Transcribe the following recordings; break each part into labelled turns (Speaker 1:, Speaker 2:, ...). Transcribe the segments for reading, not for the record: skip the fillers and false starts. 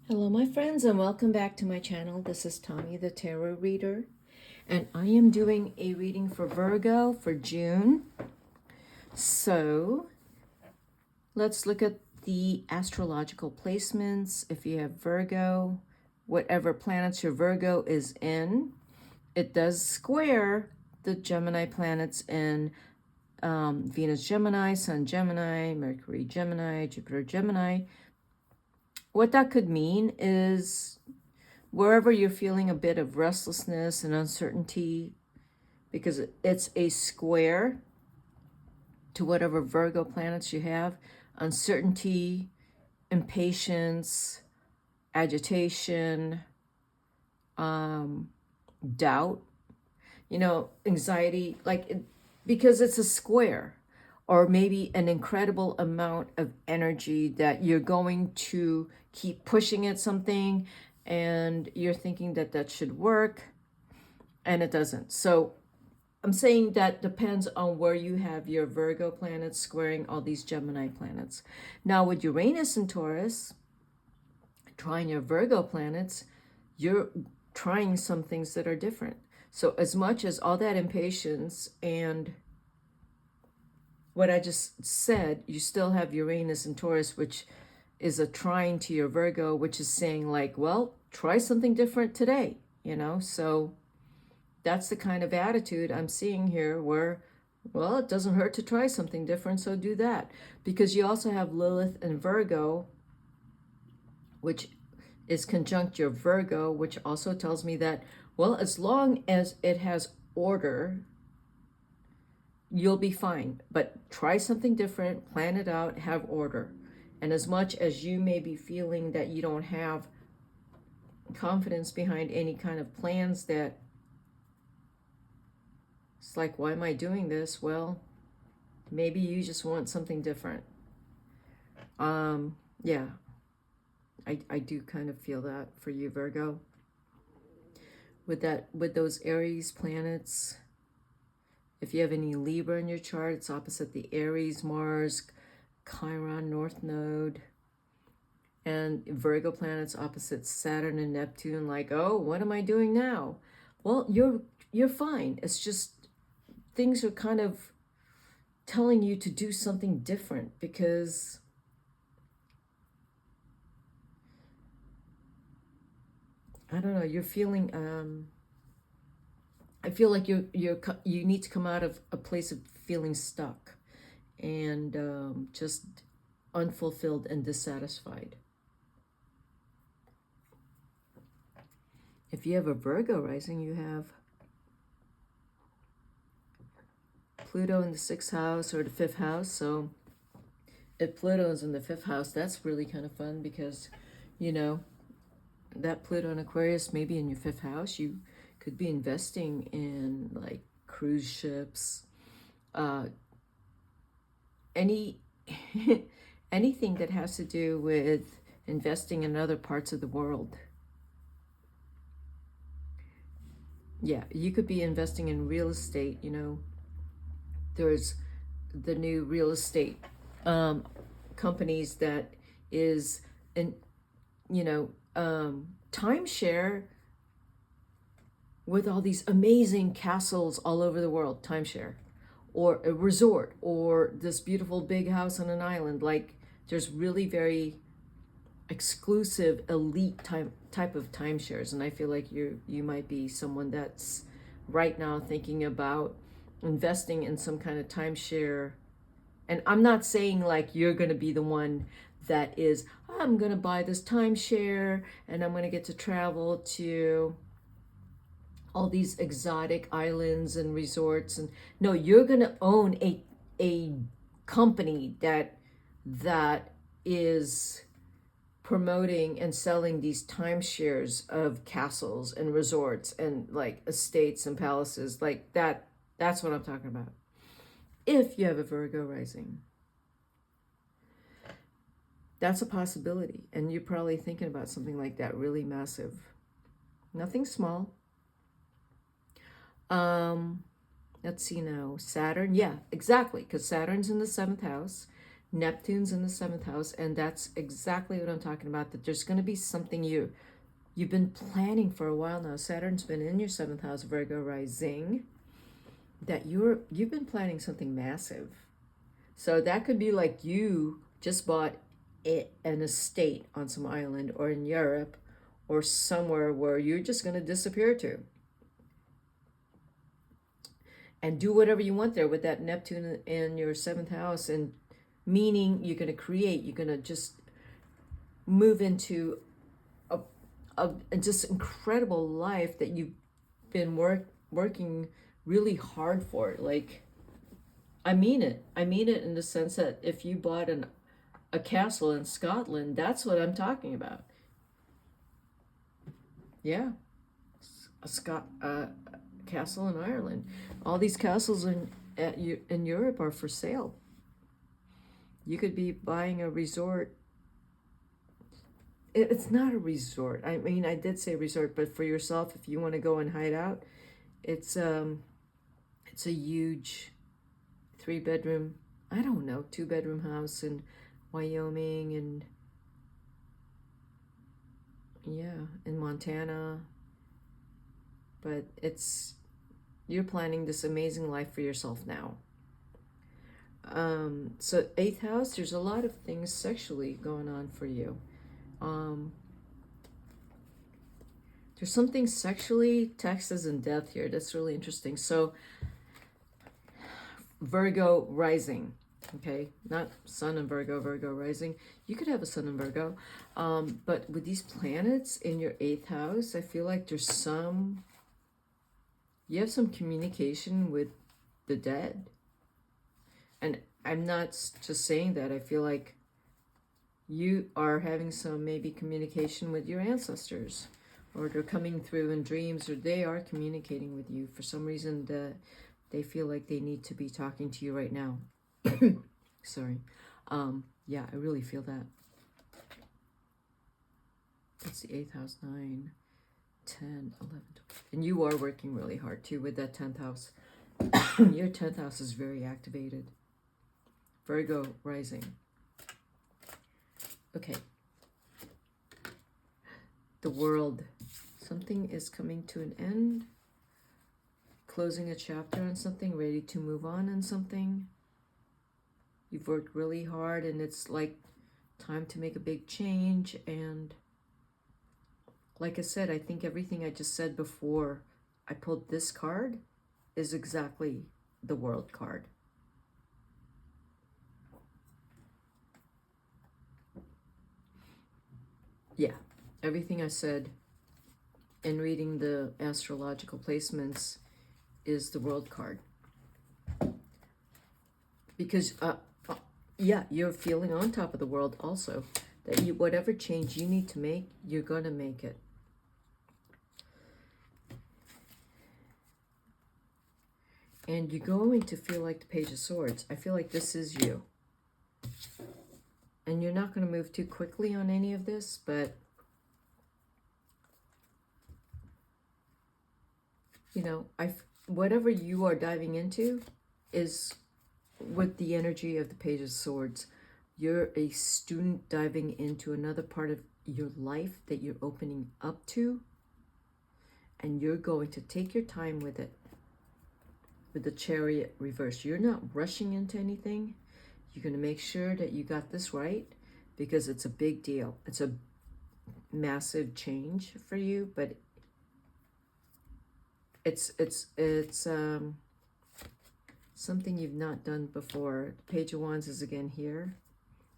Speaker 1: Hello, my friends, and welcome back to my channel. This is Tommy, the Tarot Reader, and I am doing a reading for Virgo for June. So let's look at the astrological placements. If you have Virgo, whatever planets your Virgo is in, it does square the Gemini planets in Venus Gemini, Sun Gemini, Mercury Gemini, Jupiter Gemini. What that could mean is wherever you're feeling a bit of restlessness and uncertainty, because it's a square to whatever Virgo planets you have, uncertainty, impatience, agitation, doubt, anxiety, because it's a square, or maybe an incredible amount of energy that you're going to keep pushing at something and you're thinking that that should work and it doesn't. So I'm saying that depends on where you have your Virgo planets squaring all these Gemini planets. Now with Uranus and Taurus trying your Virgo planets, you're trying some things that are different. So as much as all that impatience and what I just said, you still have Uranus and Taurus, which is a trine to your Virgo, which is saying like, well, try something different today, So that's the kind of attitude I'm seeing here where, well, it doesn't hurt to try something different, so do that. Because you also have Lilith and Virgo, which is conjunct your Virgo, which also tells me that, well, as long as it has order, you'll be fine. But try something different, plan it out, have order. And as much as you may be feeling that you don't have confidence behind any kind of plans, that it's like, why am I doing this? Well, maybe you just want something different. Yeah, I do kind of feel that for you, Virgo. With those Aries planets, if you have any Libra in your chart, it's opposite the Aries, Mars, Chiron, North Node, and Virgo planets opposite Saturn and Neptune. Like, oh, what am I doing now? Well, you're fine. It's just things are kind of telling you to do something different because I don't know. You're feeling. I feel like you need to come out of a place of feeling stuck and just unfulfilled and dissatisfied. If you have a Virgo rising, you have Pluto in the 6th house or the 5th house. So if Pluto is in the 5th house, that's really kind of fun because, that Pluto in Aquarius, maybe in your 5th house, you could be investing in like cruise ships, anything that has to do with investing in other parts of the world. Yeah, you could be investing in real estate. There's the new real estate companies that is in timeshare, with all these amazing castles all over the world, timeshare, or a resort, or this beautiful big house on an island. Like, there's really very exclusive elite type of timeshares, and I feel like you might be someone that's right now thinking about investing in some kind of timeshare. And I'm not saying like you're going to be the one that is, I'm going to buy this timeshare and I'm going to get to travel to all these exotic islands and resorts. And no, you're going to own a company that is promoting and selling these timeshares of castles and resorts and like estates and palaces. Like that's what I'm talking about. If you have a Virgo rising, that's a possibility. And you're probably thinking about something like that, really massive. Nothing small. Let's see now. Saturn, yeah, exactly, because Saturn's in the 7th house. Neptune's in the seventh house, and that's exactly what I'm talking about, that there's going to be something you've been planning for a while now. Saturn's been in your seventh house, Virgo rising, that you've been planning something massive. So that could be like you just bought an estate on some island or in Europe or somewhere where you're just going to disappear to and do whatever you want there with that Neptune in your seventh house. And meaning you're going to create, you're going to just move into a just incredible life that you've been working really hard for. Like, I mean it in the sense that if you bought a castle in Scotland, that's what I'm talking about. Yeah, a castle in Ireland. All these castles in Europe are for sale. You could be buying a resort. It's not a resort. I mean, I did say resort, but for yourself, if you want to go and hide out, it's a huge 3-bedroom, I don't know, 2-bedroom house in Wyoming and yeah, in Montana. But you're planning this amazing life for yourself now. So 8th house, there's a lot of things sexually going on for you. There's something sexually, taxes and death here. That's really interesting. So Virgo rising, okay, not sun in Virgo, Virgo rising. You could have a sun in Virgo, but with these planets in your 8th house, I feel like you have some communication with the dead. And I'm not just saying that. I feel like you are having some maybe communication with your ancestors, or they're coming through in dreams, or they are communicating with you for some reason that they feel like they need to be talking to you right now. Sorry. Yeah, I really feel that. It's the 8th house, 9, 10, 11, 12. And you are working really hard too with that 10th house. Your 10th house is very activated. Virgo rising. Okay. The world. Something is coming to an end. Closing a chapter on something, ready to move on in something. You've worked really hard and it's like time to make a big change. And like I said, I think everything I just said before I pulled this card is exactly the World card. Yeah, everything I said in reading the astrological placements is the World card. Because, yeah, you're feeling on top of the world also. That whatever change you need to make, you're going to make it. And you're going to feel like the Page of Swords. I feel like this is you. And you're not going to move too quickly on any of this, but you know, whatever you are diving into is with the energy of the Page of Swords. You're a student diving into another part of your life that you're opening up to, and you're going to take your time with it. With the Chariot reverse, you're not rushing into anything. You're going to make sure that you got this right, because it's a big deal. It's a massive change for you, but it's something you've not done before. The Page of Wands is again here.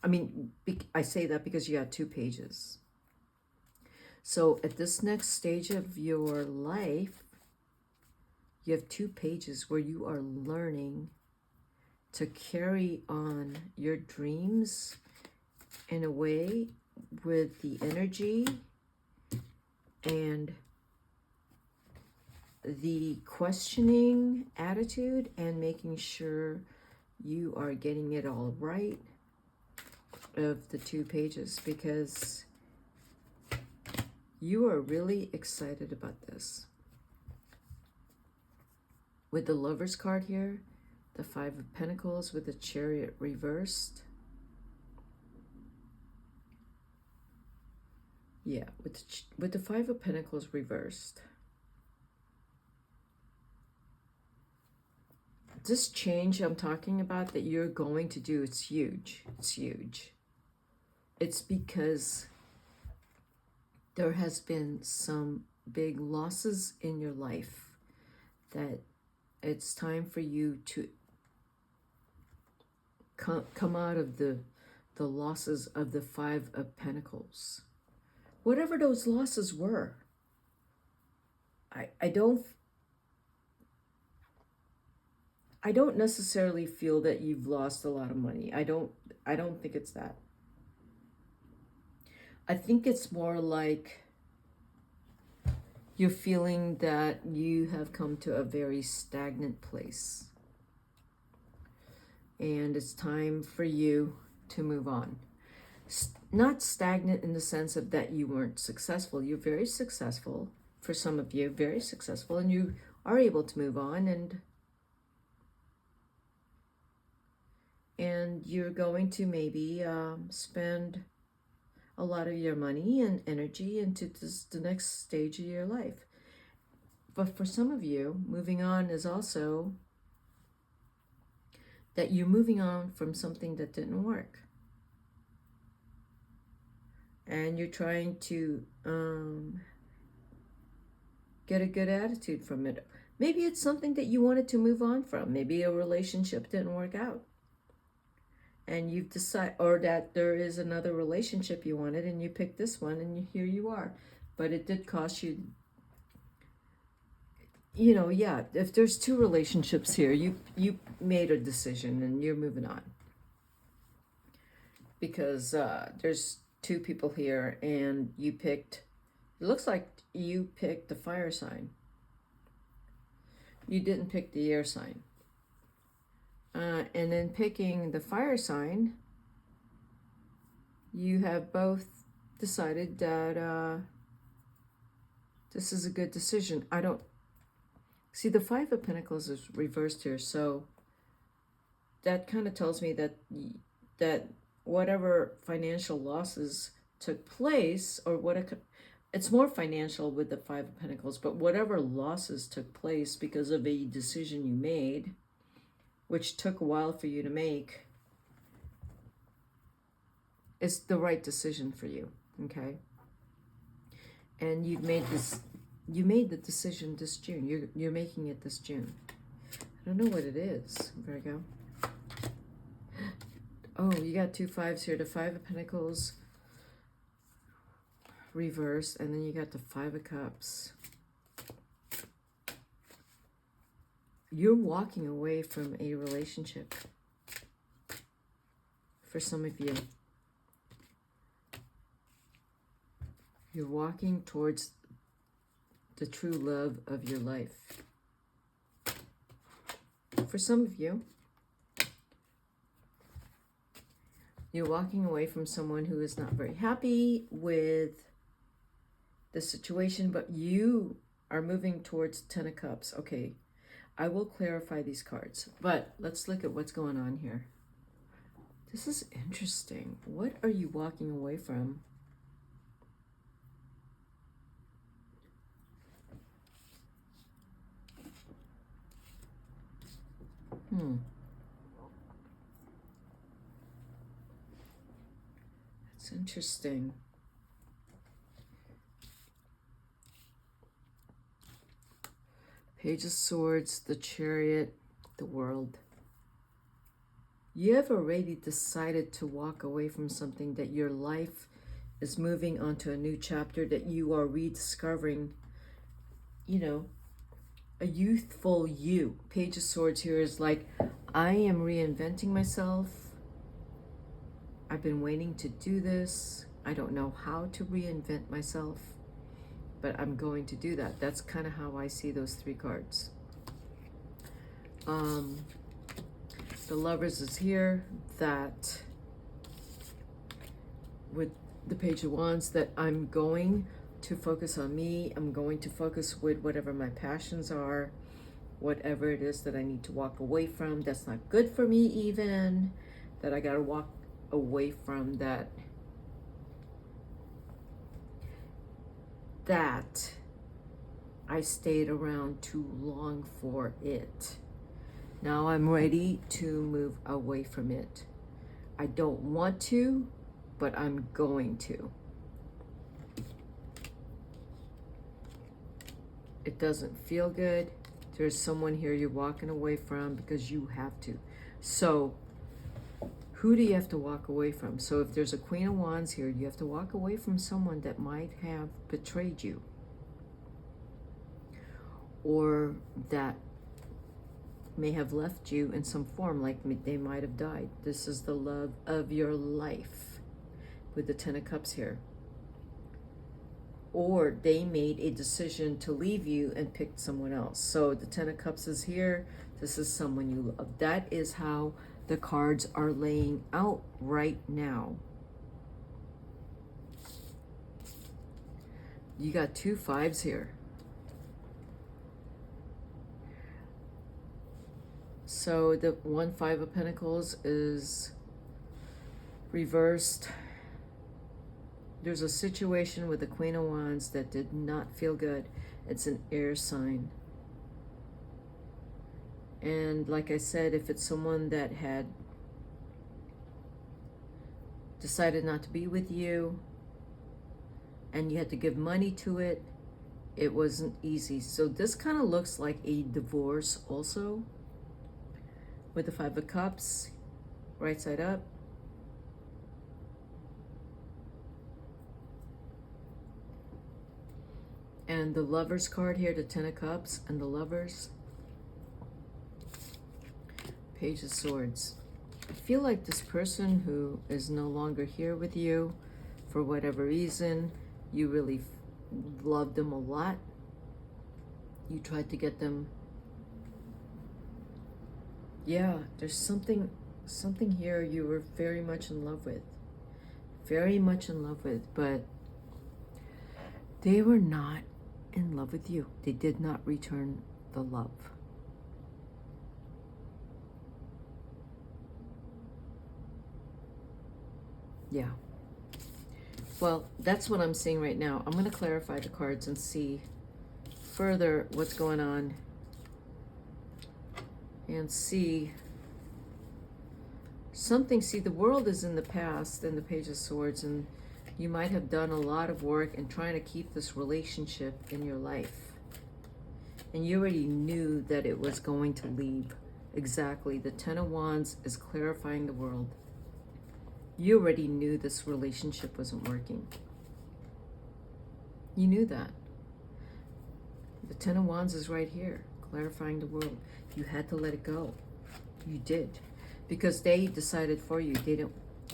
Speaker 1: I mean, I say that because you got 2 pages. So at this next stage of your life, you have 2 pages where you are learning to carry on your dreams in a way with the energy and the questioning attitude, and making sure you are getting it all right of the 2 pages, because you are really excited about this. With the Lovers card here, the 5 of Pentacles with the Chariot reversed, Yeah, with the Five of Pentacles reversed. This change I'm talking about that you're going to do, it's huge. It's huge. It's because there has been some big losses in your life that it's time for you to come out of the losses of the Five of Pentacles. Whatever those losses were. I don't necessarily feel that you've lost a lot of money. I don't think it's that. I think it's more like you're feeling that you have come to a very stagnant place. And it's time for you to move on. Not stagnant in the sense of that you weren't successful. You're very successful, for some of you, very successful, and you are able to move on, and you're going to maybe spend a lot of your money and energy into the next stage of your life. But for some of you, moving on is also that you're moving on from something that didn't work. And you're trying to get a good attitude from it. Maybe it's something that you wanted to move on from. Maybe a relationship didn't work out. And you've decided, or that there is another relationship you wanted and you picked this one and here you are. But it did cost you, you know, yeah, if there's two relationships here, you made a decision and you're moving on. Because there's two people here and you picked, it looks like you picked the fire sign. You didn't pick the air sign. And then picking the fire sign, you have both decided that this is a good decision. I don't see the Five of Pentacles is reversed here, so that kind of tells me that whatever financial losses took place, or it's more financial with the Five of Pentacles, but whatever losses took place because of a decision you made, which took a while for you to make, is the right decision for you, okay? And you made the decision this June. You're making it this June. I don't know what it is, Virgo. Oh, you got two fives here. The Five of Pentacles reversed, and then you got the Five of Cups. You're walking away from a relationship for some of you. You're walking towards the true love of your life. For some of you, you're walking away from someone who is not very happy with the situation, but you are moving towards Ten of Cups. Okay, I will clarify these cards, but let's look at what's going on here. This is interesting. What are you walking away from? That's interesting. Page of Swords, the Chariot, the World. You have already decided to walk away from something, that your life is moving on to a new chapter, that you are rediscovering, you know, a youthful you. Page of Swords here is like, I am reinventing myself. I've been waiting to do this. I don't know how to reinvent myself, but I'm going to do that. That's kind of how I see those three cards. The Lovers is here, that with the Page of Wands, that I'm going to focus on me. I'm going to focus with whatever my passions are, whatever it is that I need to walk away from that's not good for me, even that I got to walk away from, that that I stayed around too long for it. Now I'm ready to move away from it. I don't want to, but I'm going to. It doesn't feel good. There's someone here you're walking away from because you have to. So who do you have to walk away from? So if there's a Queen of Wands here, you have to walk away from someone that might have betrayed you, or that may have left you in some form, like they might have died. This is the love of your life with the Ten of Cups here. Or they made a decision to leave you and picked someone else. So the Ten of Cups is here. This is someone you love. That is how the cards are laying out right now. You got 2 5s here. So the 1 5 of Pentacles is reversed. There's a situation with the Queen of Wands that did not feel good. It's an air sign. And like I said, if it's someone that had decided not to be with you and you had to give money to it, it wasn't easy. So this kind of looks like a divorce also. With the 5 of Cups, right side up. And the Lovers card here, the 10 of Cups and the Lovers. Page of Swords. I feel like this person who is no longer here with you, for whatever reason, you really loved them a lot. You tried to get them. Yeah, there's something here you were very much in love with. Very much in love with, but they were not in love with you. They did not return the love. Yeah. Well, that's what I'm seeing right now. I'm going to clarify the cards and see further what's going on. And see something. See, the world is in the past in the Page of Swords, and you might have done a lot of work in trying to keep this relationship in your life. And you already knew that it was going to leave. Exactly. The 10 of Wands is clarifying the world. You already knew this relationship wasn't working. You knew that. The 10 of Wands is right here, clarifying the world. You had to let it go. You did. Because they decided for you.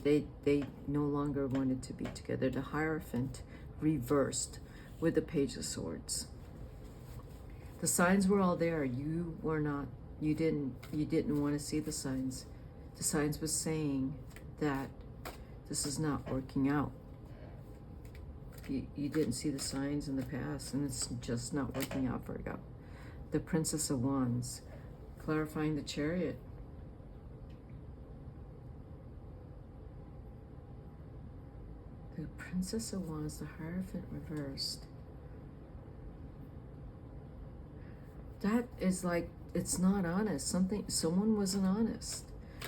Speaker 1: They no longer wanted to be together. The Hierophant reversed with the Page of Swords. The signs were all there. You were not, you didn't want to see the signs. The signs was saying that this is not working out. You didn't see the signs in the past, and it's just not working out, Virgo. The Princess of Wands, clarifying the Chariot. The Princess of Wands, the Hierophant reversed. That is like, it's not honest. Someone wasn't honest.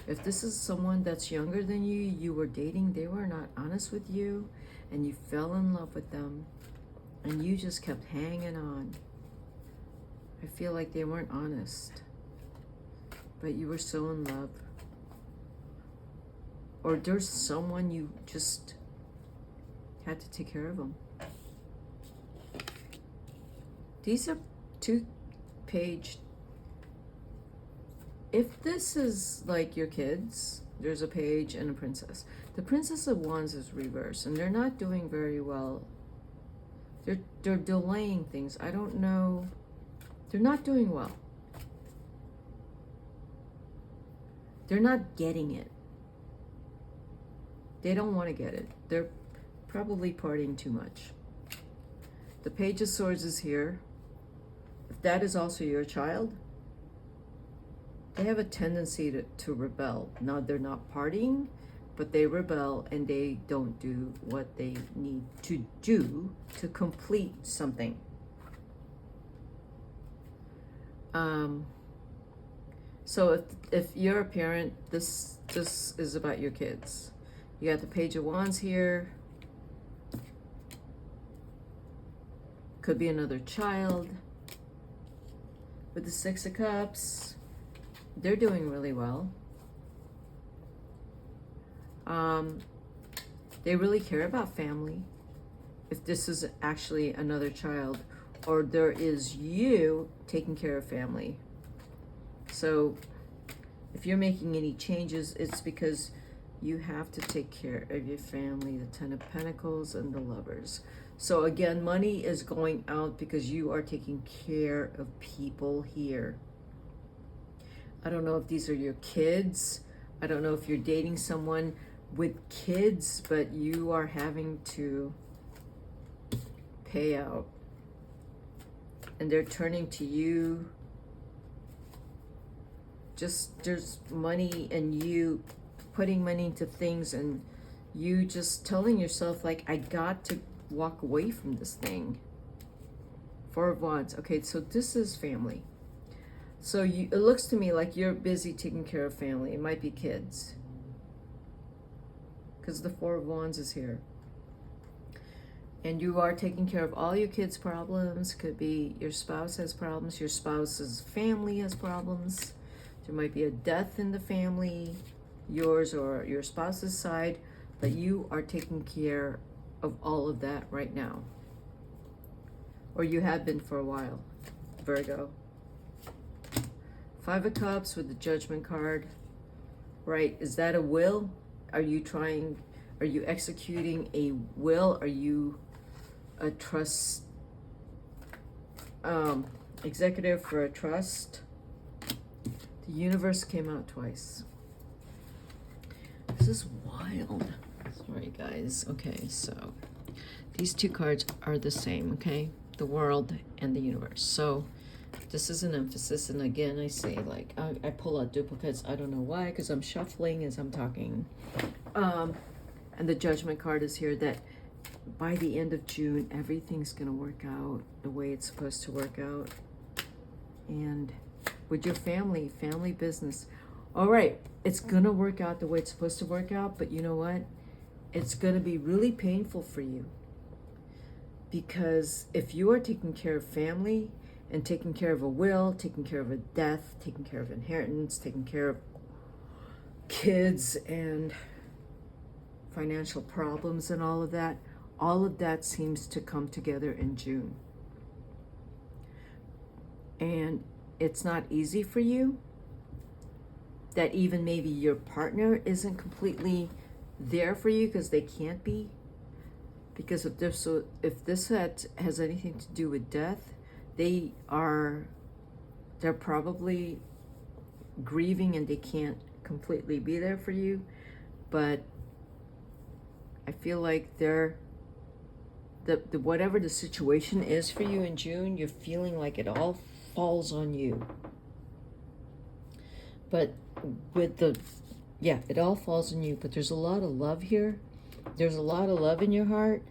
Speaker 1: If this is someone that's younger than you, you were dating, they were not honest with you, and you fell in love with them, and you just kept hanging on. I feel like they weren't honest, but you were so in love. Or there's someone you just had to take care of them. These are 2-page. If this is like your kids, there's a page and a princess. The Princess of Wands is reversed, and they're not doing very well. They're delaying things. I don't know. They're not doing well. They're not getting it. They don't want to get it. They're probably partying too much. The Page of Swords is here. If that is also your child, they have a tendency to rebel. Now, they're not partying, but they rebel and they don't do what they need to do to complete something. So if you're a parent, this is about your kids. You got the Page of Wands here. Could be another child. With the Six of Cups, they're doing really well. They really care about family. If this is actually another child, or there is you taking care of family. So if you're making any changes, it's because you have to take care of your family. The Ten of Pentacles and the Lovers. So again, money is going out because you are taking care of people here. I don't know if these are your kids. I don't know if you're dating someone with kids, but you are having to pay out. And they're turning to you. Just there's money and you putting money into things and you just telling yourself like, I got to walk away from this thing. Four of Wands. Okay, so this is family. So it looks to me like you're busy taking care of family. It might be kids. Because the Four of Wands is here. And you are taking care of all your kids' problems. Could be your spouse has problems. Your spouse's family has problems. There might be a death in the family, yours or your spouse's side. But you are taking care of all of that right now. Or you have been for a while, Virgo. Five of Cups with the Judgment card. Right, is that a will? Are you executing a will? Are you a trust, executive for a trust? The universe came out twice. This is wild. Sorry, guys. Okay, so these two cards are the same, okay? The World and the Universe. So this is an emphasis, and again, I say, like, I pull out duplicates. I don't know why, because I'm shuffling as I'm talking. And the Judgment card is here that by the end of June, everything's going to work out the way it's supposed to work out. And with your family business. All right, it's going to work out the way it's supposed to work out, but you know what? It's going to be really painful for you. Because if you are taking care of family and taking care of a will, taking care of a death, taking care of inheritance, taking care of kids and financial problems and all of that seems to come together in June. And it's not easy for you. That even maybe your partner isn't completely there for you because they can't be. Because if this has anything to do with death, they're probably grieving and they can't completely be there for you. But I feel like whatever the situation is for you in June, you're feeling like it all falls on you. But it all falls on you. But there's a lot of love here. There's a lot of love in your heart,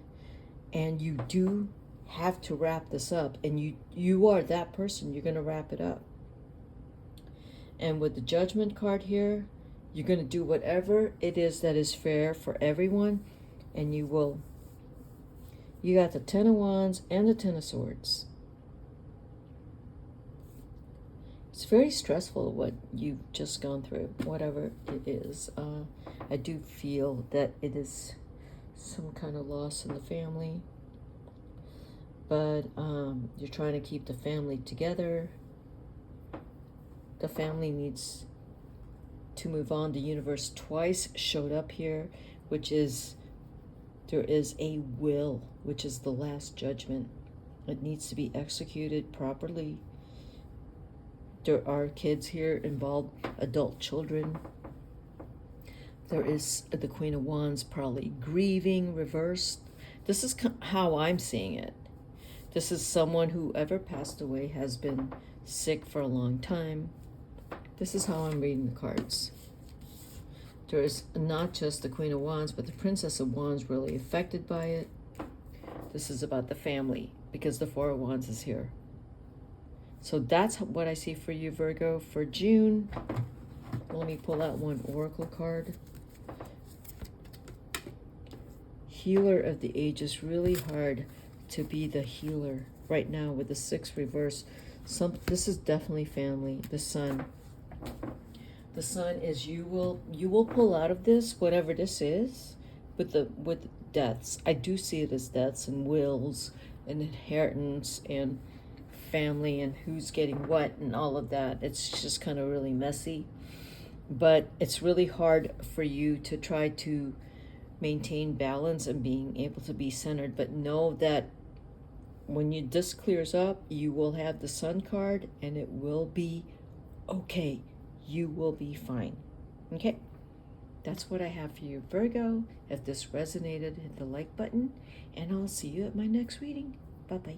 Speaker 1: and you do have to wrap this up. And you are that person. You're going to wrap it up. And with the Judgment card here, you're going to do whatever it is that is fair for everyone, and you will. You got the Ten of Wands and the Ten of Swords. It's very stressful what you've just gone through, whatever it is. I do feel that it is some kind of loss in the family. But you're trying to keep the family together. The family needs to move on. The universe twice showed up here, which is there is a will, which is the last judgment. It needs to be executed properly. There are kids here involved, adult children. There is the Queen of Wands probably grieving, reversed. This is how I'm seeing it. This is someone who ever passed away has been sick for a long time. This is how I'm reading the cards. There is not just the Queen of Wands, but the Princess of Wands really affected by it. This is about the family because the Four of Wands is here. So that's what I see for you, Virgo, for June. Let me pull out one oracle card. Healer of the age. Is really hard to be the healer right now with the 6 reverse. This is definitely family. The Sun. The Sun is you will pull out of this, whatever this is, with deaths. I do see it as deaths and wills and inheritance and family and who's getting what and all of that. It's just kind of really messy. But it's really hard for you to try to maintain balance and being able to be centered. But know that when this clears up, you will have the Sun card and it will be okay. You will be fine. Okay? That's what I have for you, Virgo. If this resonated, hit the like button, and I'll see you at my next reading. Bye-bye.